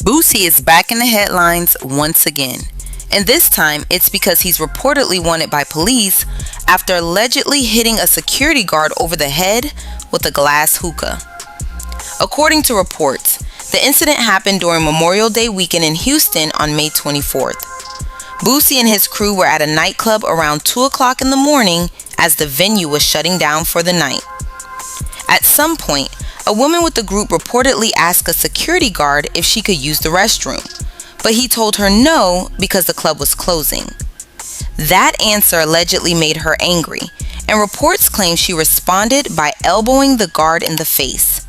Boosie is back in the headlines once again, and this time it's because he's reportedly wanted by police after allegedly hitting a security guard over the head with a glass hookah. According to reports, the incident happened during Memorial Day weekend in Houston on May 24th. Boosie and his crew were at a nightclub around 2 o'clock in the morning as the venue was shutting down for the night. At some point, a woman with the group reportedly asked a security guard if she could use the restroom, but he told her no because the club was closing. That answer allegedly made her angry, and reports claim she responded by elbowing the guard in the face.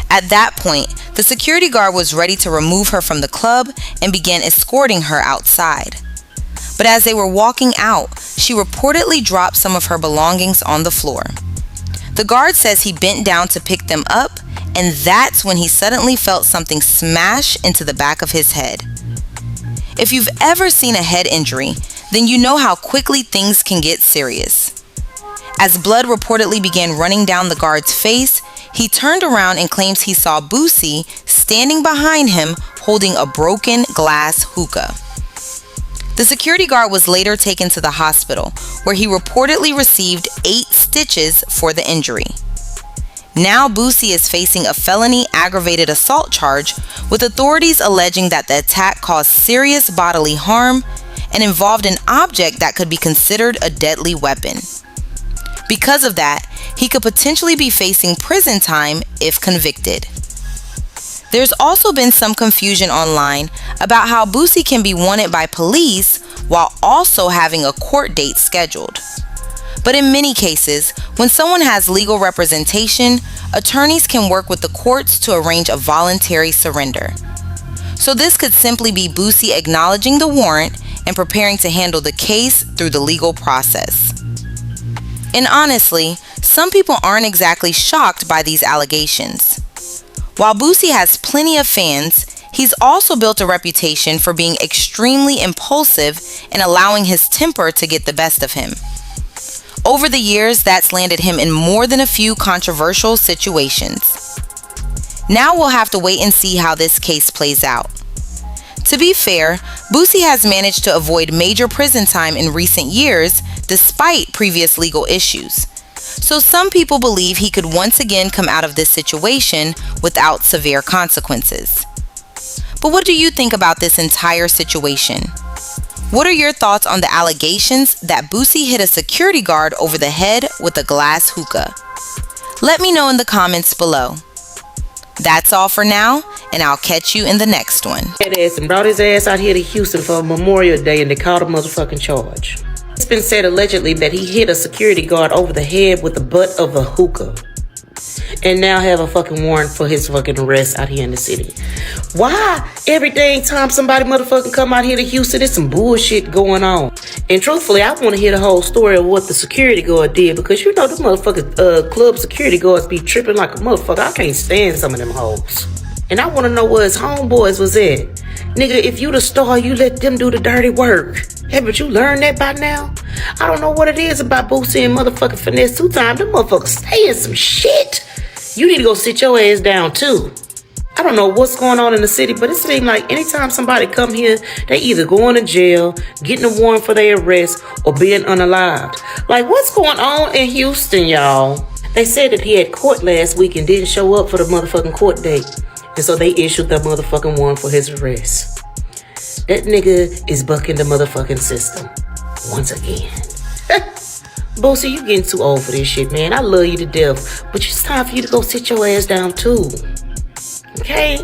At that point, the security guard was ready to remove her from the club and began escorting her outside. But as they were walking out, she reportedly dropped some of her belongings on the floor. The guard says he bent down to pick them up, and that's when he suddenly felt something smash into the back of his head. If you've ever seen a head injury, then you know how quickly things can get serious. As blood reportedly began running down the guard's face, he turned around and claims he saw Boosie standing behind him holding a broken glass hookah. The security guard was later taken to the hospital, where he reportedly received 8 stitches for the injury. Now Boosie is facing a felony aggravated assault charge, with authorities alleging that the attack caused serious bodily harm and involved an object that could be considered a deadly weapon. Because of that, he could potentially be facing prison time if convicted. There's also been some confusion online about how Boosie can be wanted by police while also having a court date scheduled. But in many cases, when someone has legal representation, attorneys can work with the courts to arrange a voluntary surrender. So this could simply be Boosie acknowledging the warrant and preparing to handle the case through the legal process. And honestly, some people aren't exactly shocked by these allegations. While Boosie has plenty of fans, he's also built a reputation for being extremely impulsive and allowing his temper to get the best of him. Over the years, that's landed him in more than a few controversial situations. Now we'll have to wait and see how this case plays out. To be fair, Boosie has managed to avoid major prison time in recent years despite previous legal issues. So some people believe he could once again come out of this situation without severe consequences. But what do you think about this entire situation? What are your thoughts on the allegations that Boosie hit a security guard over the head with a glass hookah? Let me know in the comments below. That's all for now, and I'll catch you in the next one. And brought his ass out here to Houston for Memorial Day, and they caught a motherfucking charge. It's been said allegedly that he hit a security guard over the head with the butt of a hookah, and now have a fucking warrant for his fucking arrest out here in the city. Why every dang time somebody motherfucking come out here to Houston, there's some bullshit going on? And truthfully, I want to hear the whole story of what the security guard did, because you know the motherfucking club security guards be tripping like a motherfucker. I can't stand some of them hoes. And I want to know where his homeboys was at. Nigga, if you the star, you let them do the dirty work. Haven't you learned that by now? I don't know what it is about Boosie and motherfucking Finesse 2 times. Them motherfuckers stay in some shit. You need to go sit your ass down too. I don't know what's going on in the city, but it seems like anytime somebody come here, they either going to jail, getting a warrant for their arrest, or being unalived. Like, what's going on in Houston, y'all? They said that he had court last week and didn't show up for the motherfucking court date. And so they issued the motherfucking warrant for his arrest. That nigga is bucking the motherfucking system. Once again. Boosie, you getting too old for this shit, man. I love you to death. But it's time for you to go sit your ass down, too. Okay?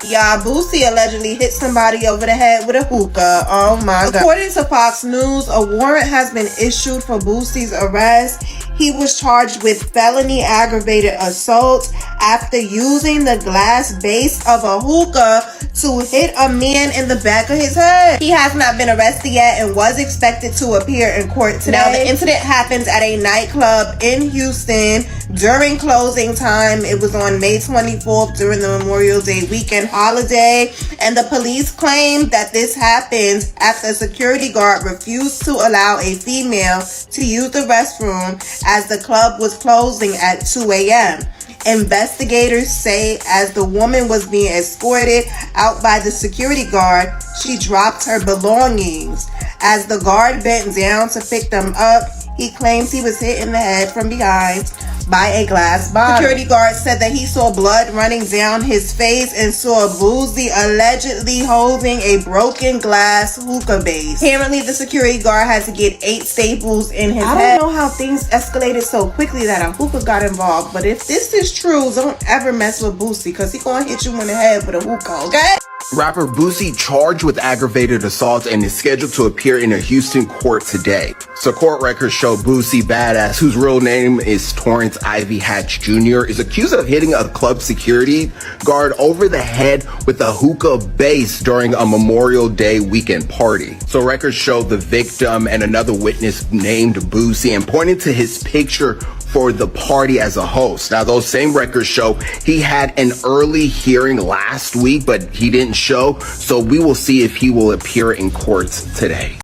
Y'all, Boosie allegedly hit somebody over the head with a hookah. Oh my God. According to Fox News, a warrant has been issued for Boosie's arrest. He was charged with felony aggravated assault after using the glass base of a hookah to hit a man in the back of his head. He has not been arrested yet and was expected to appear in court today. Now, the incident happens at a nightclub in Houston during closing time. It was on May 24th during the Memorial Day weekend holiday, and the police claimed that this happened after a security guard refused to allow a female to use the restroom as the club was closing at 2 a.m. Investigators say as the woman was being escorted out by the security guard, she dropped her belongings. As the guard bent down to pick them up, he claims he was hit in the head from behind by a glass bottle. Security guard said that he saw blood running down his face and saw Boosie allegedly holding a broken glass hookah base. Apparently, the security guard had to get 8 staples in his head. I don't know how things escalated so quickly that a hookah got involved, but if this is true, don't ever mess with Boosie because he gonna hit you in the head with a hookah, okay? Rapper Boosie charged with aggravated assault and is scheduled to appear in a Houston court today. So court records show Boosie Badass, whose real name is Torrance Ivy Hatch Jr., is accused of hitting a club security guard over the head with a hookah base during a Memorial Day weekend party. So records show the victim and another witness named Boosie and pointed to his picture for the party as a host. Now, those same records show he had an early hearing last week, but he didn't show. So we will see if he will appear in court today.